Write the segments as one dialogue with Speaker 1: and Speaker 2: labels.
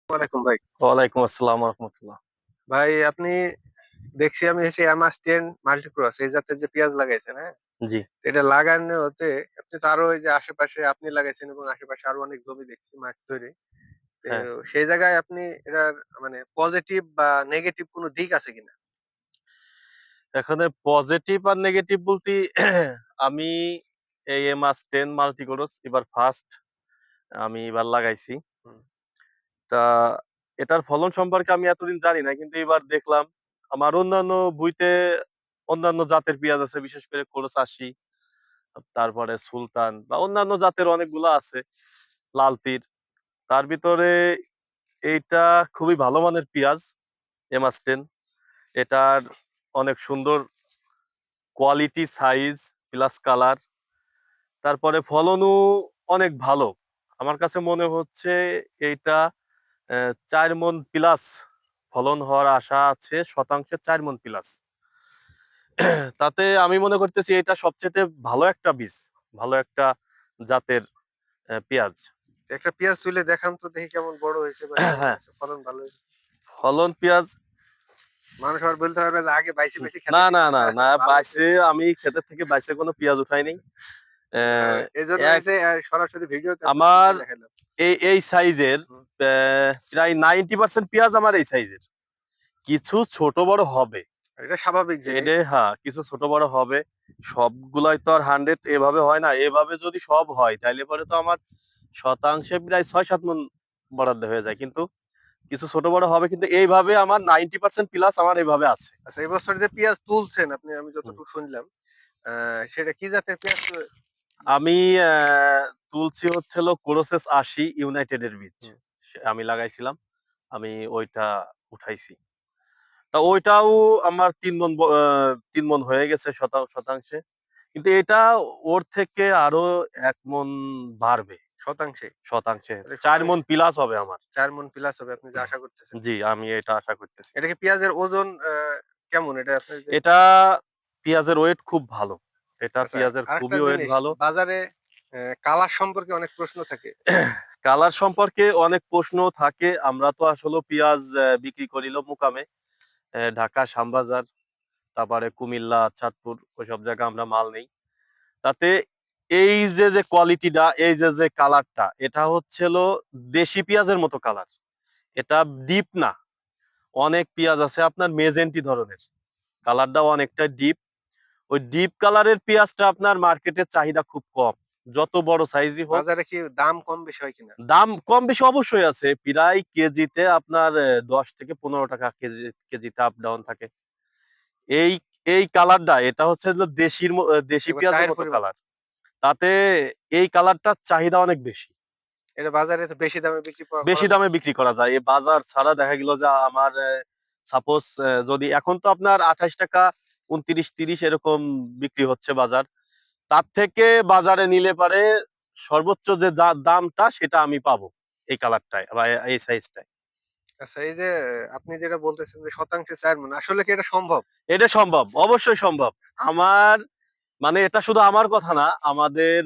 Speaker 1: ওয়ালাইকুম ভাই।
Speaker 2: ওয়ালাইকুম আসসালাম রহমতুল্লাহ।
Speaker 1: ভাই আপনি দেখছি আমি হচ্ছে এমাস 10 মাল্টিক্রস এই জাতের যে পেঁয়াজ লাগাইছেন, হ্যাঁ?
Speaker 2: জি,
Speaker 1: এটা লাগানো হতে আপনি তো আরো ওই যে আশেপাশে আপনি লাগাইছেন এবং আশেপাশে আরো অনেক জমি দেখছি মাঠ তৈরি। তো
Speaker 2: হ্যাঁ।
Speaker 1: সেই জায়গায় আপনি এটার মানে পজিটিভ বা নেগেটিভ কোনো দিক আছে কিনা?
Speaker 2: এখানে পজিটিভ আর নেগেটিভ বলতে আমি এই এমাস 10 মাল্টিকোরস এবার ফার্স্ট আমি এবার লাগাইছি।
Speaker 1: হুম।
Speaker 2: তা এটার ফলন সম্পর্কে আমি এতদিন জানি না, কিন্তু এবার দেখলাম আমার অন্যান্য বইতে অন্যান্য জাতের পেঁয়াজ আছে, বিশেষ করে কোরস ৮০, তারপরে সুলতান বা অন্যান্য জাতের অনেকগুলো আছে, লাল তীর। তার ভিতরে এইটা খুবই ভালো মানের পেঁয়াজ, এমাস 10। এটার অনেক সুন্দর কোয়ালিটি, সাইজ প্লাস কালার, তারপরে ফলনও অনেক ভালো। আমার কাছে মনে হচ্ছে এইটা ৪ মণ প্লাস ফলন হওয়ার আশা আছে, শতাংশে ৪ মণ প্লাস। তাতে আমি মনে করতেছি এটা সবচেয়ে ভালো একটা বীজ, ভালো একটা জাতের পেঁয়াজ।
Speaker 1: একটা পেঁয়াজ তুলে দেখান তো দেখি কেমন বড় হয়েছে বা কেমন
Speaker 2: হ্যাঁ,
Speaker 1: হয়েছে, ফলন ভালো হয়েছে।
Speaker 2: ফলন পেঁয়াজ।
Speaker 1: মানুষ আবার বলতে পারবে যে আগে বাইছে বাইছে
Speaker 2: না
Speaker 1: খেতে
Speaker 2: না
Speaker 1: দিছে
Speaker 2: না না,
Speaker 1: ভালো
Speaker 2: বাইসে
Speaker 1: পেঁয়াজ।
Speaker 2: আমি ক্ষেতের থেকে বাইসে কোনো পেঁয়াজ উঠাই নাই। আহ,
Speaker 1: এজন্য
Speaker 2: এক
Speaker 1: হয়েছে সরাসরি ভিডিওতে আপনার
Speaker 2: আমার
Speaker 1: তুলে দেখাইলাম।
Speaker 2: এই সাইজের
Speaker 1: হুম।
Speaker 2: প্রায় 90% পেঁয়াজ আমার এই সাইজের। কিছু ছোট বড় হবে,
Speaker 1: এটা স্বাভাবিক জিনিস।
Speaker 2: এটা হ্যাঁ, কিছু ছোট বড় হবে। সবগুলাই তো আর 100 এভাবে হয় না। এভাবে যদি সব হয় তাহলে পরে তো আমার শতাংশে প্রায় ৬-৭ মণ বরাদ্দ হয়ে যায়, কিন্তু কিছু ছোট বড় হবে, কিন্তু এইভাবে আমার 90% প্লাস আমার এইভাবে আছে।
Speaker 1: আচ্ছা, এবছর যে পেঁয়াজ তুলছেন আপনি, আমি
Speaker 2: হুম।
Speaker 1: যতটুকু শুনলাম, সেটা কি জাতের পেঁয়াজ?
Speaker 2: আমি তুলছি হচ্ছিল কোরসেস ৮০ ইউনাইটেড এর বীজ।
Speaker 1: হুম।
Speaker 2: আমি লাগাইছিলাম, আমি ওইটা উঠাইছি। তা ওইটাও আমার ৩ মণ হয়ে গেছে শতাংশে। কিন্তু এটা ওর থেকে আরো ১ মণ বাড়বে
Speaker 1: শতাংশে?
Speaker 2: শতাংশে।
Speaker 1: তাহলে
Speaker 2: ৪ মণ প্লাস হবে আমার।
Speaker 1: ৪ মণ প্লাস হবে আপনি যে আশা করতেছেন।
Speaker 2: জি, আমি এটা আশা করতেছি।
Speaker 1: এটা কি পেঁয়াজের ওজন কেমন? এটা আপনি যে
Speaker 2: এটা পেঁয়াজের ওয়েট খুব ভালো। এটা
Speaker 1: আচ্ছা,
Speaker 2: পেঁয়াজের
Speaker 1: আরেকটা
Speaker 2: খুবই ওয়েট
Speaker 1: জিনিস,
Speaker 2: ভালো।
Speaker 1: বাজারে কালার সম্পর্কে অনেক প্রশ্ন থাকে।
Speaker 2: কালার সম্পর্কে অনেক প্রশ্ন থাকে। আমরা তো আসলে পেঁয়াজ বিক্রি করিল মুকামে, ঢাকা, শ্যামবাজার, তারপরে কুমিল্লা, চাঁদপুর, ওইসব জায়গায় আমরা মাল নেই। তাতে এই যে কোয়ালিটিটা, এই যে কালারটা, এটা হচ্ছিল দেশি পেঁয়াজের মতো কালার। এটা ডিপ না। অনেক পেঁয়াজ আছে আপনার মেজেন্টি ধরনের, কালারটাও অনেকটা ডিপ। ওই ডিপ কালারের পেঁয়াজটা আপনার মার্কেটের চাহিদা খুব কম, যত বড় সাইজই হোক।
Speaker 1: বাজারে কি দাম কম বেশি হয় কিনা?
Speaker 2: দাম কম বেশি অবশ্যই আছে, প্রায় কেজিতে আপনার ১০ থেকে ১৫ টাকা কেজিতে আপ ডাউন থাকে। এই এই কালারটা, এটা হচ্ছে যে দেশি
Speaker 1: একবার
Speaker 2: পেঁয়াজের
Speaker 1: চায়ের
Speaker 2: মতো
Speaker 1: পরিমাণ।
Speaker 2: কালার। তাতে এই কালারটার চাহিদা অনেক বেশি,
Speaker 1: এটা বাজারে তো বেশি দামে বিক্রি করা
Speaker 2: বেশি
Speaker 1: যায়।
Speaker 2: দামে বিক্রি করা যায়। এই বাজার ছাড়া দেখা গেল যে আমার সাপোজ যদি এখন তো আপনার ২৮ টাকা, ২৯-৩০ এরকম বিক্রি হচ্ছে বাজার। তার থেকে বাজারে নিলে পারে সর্বোচ্চ যে দামটা সেটা আমি পাবো এই কালারটায় বা এই সাইজটায়।
Speaker 1: আচ্ছা, এই যে আপনি যেটা বলতেছেন যে শতাংশে ৪ মণ, আসলে কি এটা সম্ভব?
Speaker 2: এটা সম্ভব, অবশ্যই সম্ভব। আমার মানে এটা শুধু আমার কথা না, আমাদের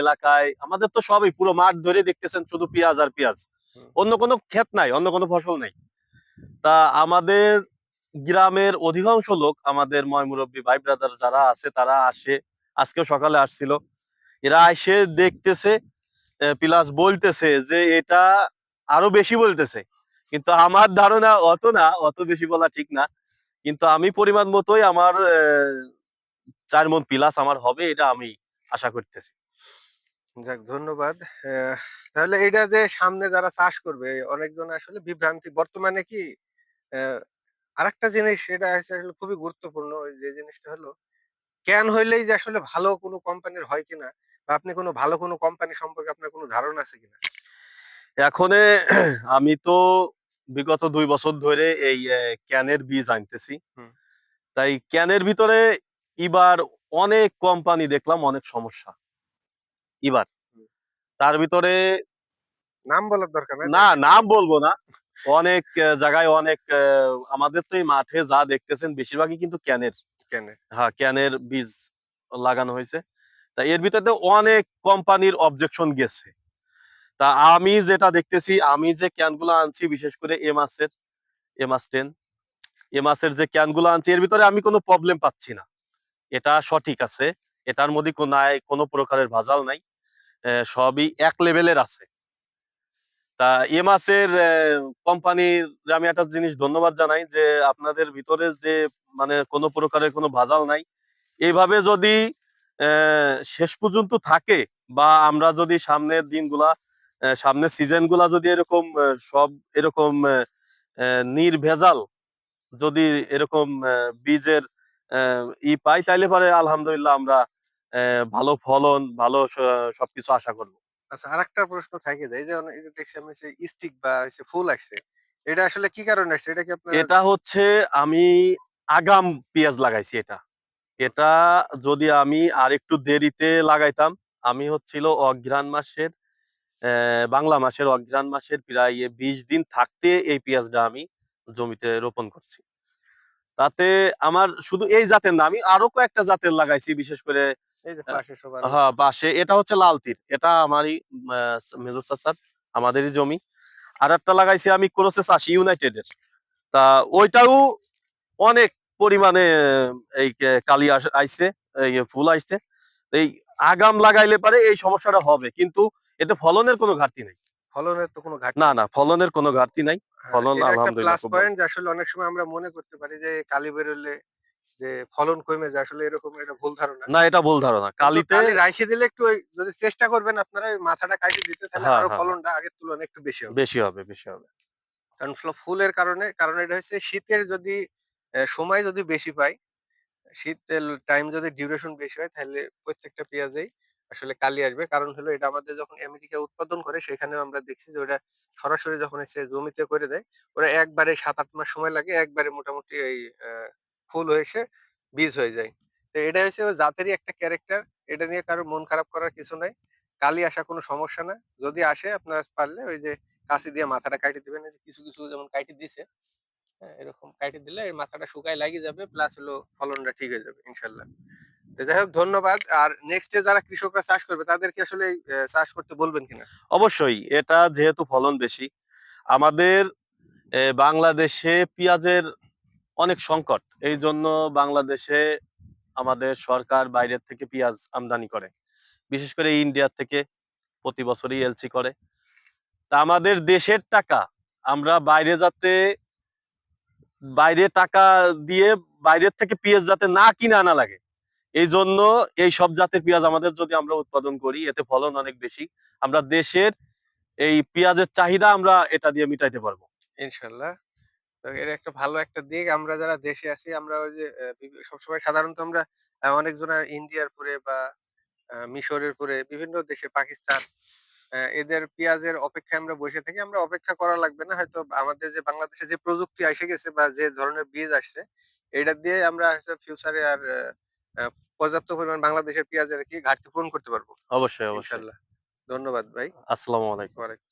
Speaker 2: এলাকায় আমাদের তো সবই পুরো মাঠ ধরে দেখতেছেন শুধু পেঁয়াজ আর পেঁয়াজ।
Speaker 1: হুম।
Speaker 2: অন্য কোনো ক্ষেত নাই, অন্য কোনো ফসল নাই। তা আমাদের গ্রামের অধিকাংশ লোক, আমাদের ময়-মুরব্বি ভাই ব্রাদার যারা আছে তারা আসে। আজকেও সকালে আসছিল। এরা এসে দেখতেছে, প্লাস বলতেছে যে এটা আরো বেশি বলতেছে। কিন্তু আমার ধারণা অত না, অত বেশি বলা ঠিক না। কিন্তু আমি পরিমাণ মতোই আমার ৪ মণ প্লাস আমার হবে, এটা আমি আশা করতেছি।
Speaker 1: যাক, ধন্যবাদ। তাহলে এটা যে সামনে যারা চাষ করবে অনেকজন আসলে বিভ্রান্তি বর্তমানে কি আরেকটা জিনিস, সেটা হচ্ছে আসলে খুবই গুরুত্বপূর্ণ। ওই যে জিনিসটা হলো, জ্ঞান হইলেই যে আসলে ভালো কোনো কোম্পানির হয় কিনা, বা আপনি কোনো ভালো কোনো কোম্পানি সম্পর্কে আপনার কোনো ধারণা আছে কিনা?
Speaker 2: এখনে আমি তো বিগত ২ বছর ধরে এই ক্যানের বীজ আনতেছি।
Speaker 1: হুম।
Speaker 2: তাই ক্যানের ভিতরে এবার অনেক কোম্পানি দেখলাম, অনেক সমস্যা এবার।
Speaker 1: হুম।
Speaker 2: তার ভিতরে
Speaker 1: নাম বলার দরকার নাই,
Speaker 2: না,
Speaker 1: তাই নাকি?
Speaker 2: নাম বলবো না। অনেক জায়গায় অনেক আমাদের তো এই মাঠে যা দেখতেছেন বেশিরভাগই কিন্তু ক্যানের।
Speaker 1: কেন?
Speaker 2: হ্যাঁ, ক্যানের বীজ লাগানো হয়েছে। তা এর ভিতরে অনেক কোম্পানির অবজেকশন গেছে। তা আমি যেটা দেখতেছি, আমি যে ক্যানগুলো আনছি বিশেষ করে এমাস 10, এমাসের যে ক্যানগুলো আনছি এর ভিতরে আমি কোনো প্রবলেম পাচ্ছি না। এটা সঠিক আছে। এটার মধ্যে কোনো প্রকারের ভেজাল নাই। সবই এক লেভেলের আছে। তা এমাসের কোম্পানির আমি একটা জিনিস ধন্যবাদ জানাই যে আপনাদের ভিতরে যে মানে কোনো প্রকারের কোনো ভেজাল নাই। এইভাবে যদি শেষ পর্যন্ত থাকে বা আমরা যদি সামনের দিনগুলা সামনের সিজন গুলা যদি এরকম সব এরকম নির্ভেজাল যদি এরকম বীজের পাই তাইলে পরে আলহামদুলিল্লাহ আমরা ভালো ফলন ভালো সবকিছু আশা করব।
Speaker 1: আচ্ছা, আরেকটা প্রশ্ন থেকে যায় যে এই যে দেখছি আমি যে স্টিক বা হচ্ছে ফুল আসছে। এটা আসলে কি কারণে আসছে? এটা কি আপনারা
Speaker 2: এটা হচ্ছে আমি আগাম পেঁয়াজ লাগাইছি এটা। এটা যদি আমি আরেকটু দেরিতে লাগাইতাম, আমি হচ্ছিল অঘ্রাণ মাসের বাংলা মাসের অঘ্রাণ মাসের প্রায় ২০ দিন থাকতে এই পেঁয়াজটা আমি জমিতে রোপণ করছি। তাতে আমার শুধু এই জাতের না, আমি আরো কয়েকটা জাতের লাগাইছি বিশেষ করে
Speaker 1: এই যে
Speaker 2: আ
Speaker 1: পাশে সব আরো
Speaker 2: হ্যাঁ, বাঁশে এটা হচ্ছে লাল তীর। এটা আমারই আ মেজো চাচার, আমাদেরই জমি। আরেকটা লাগাইছি আমি ক্রোসেস ৮০ ইউনাইটেড এর। তা ওইটাও অনেক পরিমাণে এই কালি আইছে, এই ফুল আইছে। এই আগাম লাগাইলে পারে এই সমস্যাটা হবে। কিন্তু এতে ফলনের কোনো ঘাটতি নাই।
Speaker 1: ফলনের তো কোনো ঘাটতি
Speaker 2: না,
Speaker 1: নেই।
Speaker 2: না ফলনের কোনো ঘাটতি নাই।
Speaker 1: হ্যাঁ,
Speaker 2: ফলন
Speaker 1: এটা একটা
Speaker 2: আলহামদুলিল্লাহ
Speaker 1: প্লাস
Speaker 2: খুব ভালো।
Speaker 1: পয়েন্ট যে আসলে অনেক সময় আমরা মনে করতে পারি যে কালি বেরোলে যে ফলন কমে যায়। আসলে এরকম এটা ভুল ধারণা।
Speaker 2: না এটা ভুল ধারণা।
Speaker 1: কিন্তু
Speaker 2: কালিতে
Speaker 1: কালি রাইখে দিলে একটু ওই যদি চেষ্টা করবেন আপনারা ওই মাথাটা কাইটে দিতে তাহলে
Speaker 2: হ্যাঁ,
Speaker 1: আরো
Speaker 2: হ্যাঁ, হ্যাঁ।
Speaker 1: ফলনটা আগের তুলনায় একটু বেশি হবে।
Speaker 2: বেশি হবে, বেশি হবে।
Speaker 1: কারণ ফুলের কারণে কারণ এটা হচ্ছে শীতের যদি সময় যদি বেশি পাই, শীতের টাইম যদি ডিউরেশন বেশি হয় তাহলে প্রত্যেকটা পেঁয়াজেই আসলে কালি আসবে। কারণ হলো এটা আমাদের যখন আমেরিকা উৎপাদন করে সেখানেও আমরা দেখছি যে ওটা সরাসরি যখন এসে জমিতে করে দেয়, ওরা একবারে ৭-৮ মাস সময় লাগে একবারে মোটামুটি এই আ ফুল হয়ে এসে বীজ হয়ে যায়। তো এটা হচ্ছে ওই জাতেরই একটা ক্যারেক্টার। এটা নিয়ে কারো মন খারাপ করার কিছু নাই। কালি আসা কোনো সমস্যা না। যদি আসে আপনারা পারলে ওই যে কাঁচি দিয়ে মাথাটা কাইটে দিবেন। এই যে কিছু যেমন কাইটে দিছে, হ্যাঁ? এরকম কাইটে দিলে এই মাথাটা শুকায় লাগি যাবে প্লাস হলো ফলনটা ঠিক হয়ে যাবে ইনশাআল্লাহ। তো যাই হোক ধন্যবাদ। আর নেক্সট এ যারা কৃষকরা চাষ করবে তাদেরকে আসলে চাষ করতে বলবেন কিনা?
Speaker 2: অবশ্যই এটা যেহেতু ফলন বেশি, আমাদের বাংলাদেশে পেঁয়াজের অনেক সংকট। এইজন্য বাংলাদেশে আমাদের সরকার বাইরের থেকে পেঁয়াজ আমদানি করে। বিশেষ করে ইন্ডিয়া থেকে প্রতি বছরই এলসি করে। তা আমাদের দেশের টাকা আমরা বাইরে টাকা দিয়ে বাইরের থেকে পেঁয়াজ যাতে না কিনে আনা লাগে। এইজন্য এই সব জাতের পেঁয়াজ আমাদের যদি আমরা উৎপাদন করি এতে ফলন অনেক বেশি। আমরা দেশের এই পেঁয়াজের চাহিদা আমরা এটা দিয়ে মিটাইতে পারবো।
Speaker 1: ইনশাআল্লাহ। তো এর একটা ভালো একটা দিক আমরা যারা দেশে আছি আমরা ওই যে সবসময় সাধারণত আমরা অনেকজনা ইন্ডিয়ার পরে বা মিশরের পরে বিভিন্ন দেশে পাকিস্তান এদের পেঁয়াজের অপেক্ষায় আমরা বসে থাকি। আমরা অপেক্ষা করা লাগবে না। হয়তো আমাদের যে বাংলাদেশে যে প্রযুক্তি আইসে গেছে বা যে ধরনের বীজ আসছে, এটা দিয়ে আমরা হয়তো ফিউচারে আর আ পর্যাপ্ত পরিমাণ বাংলাদেশের পেঁয়াজের ঘাটতি পূরণ করতে পারবো।
Speaker 2: অবশ্যই, অবশ্যই।
Speaker 1: ইনশাআল্লাহ। ধন্যবাদ ভাই।
Speaker 2: আসসালামু আলাইকুম।
Speaker 1: ওয়ালাইকুম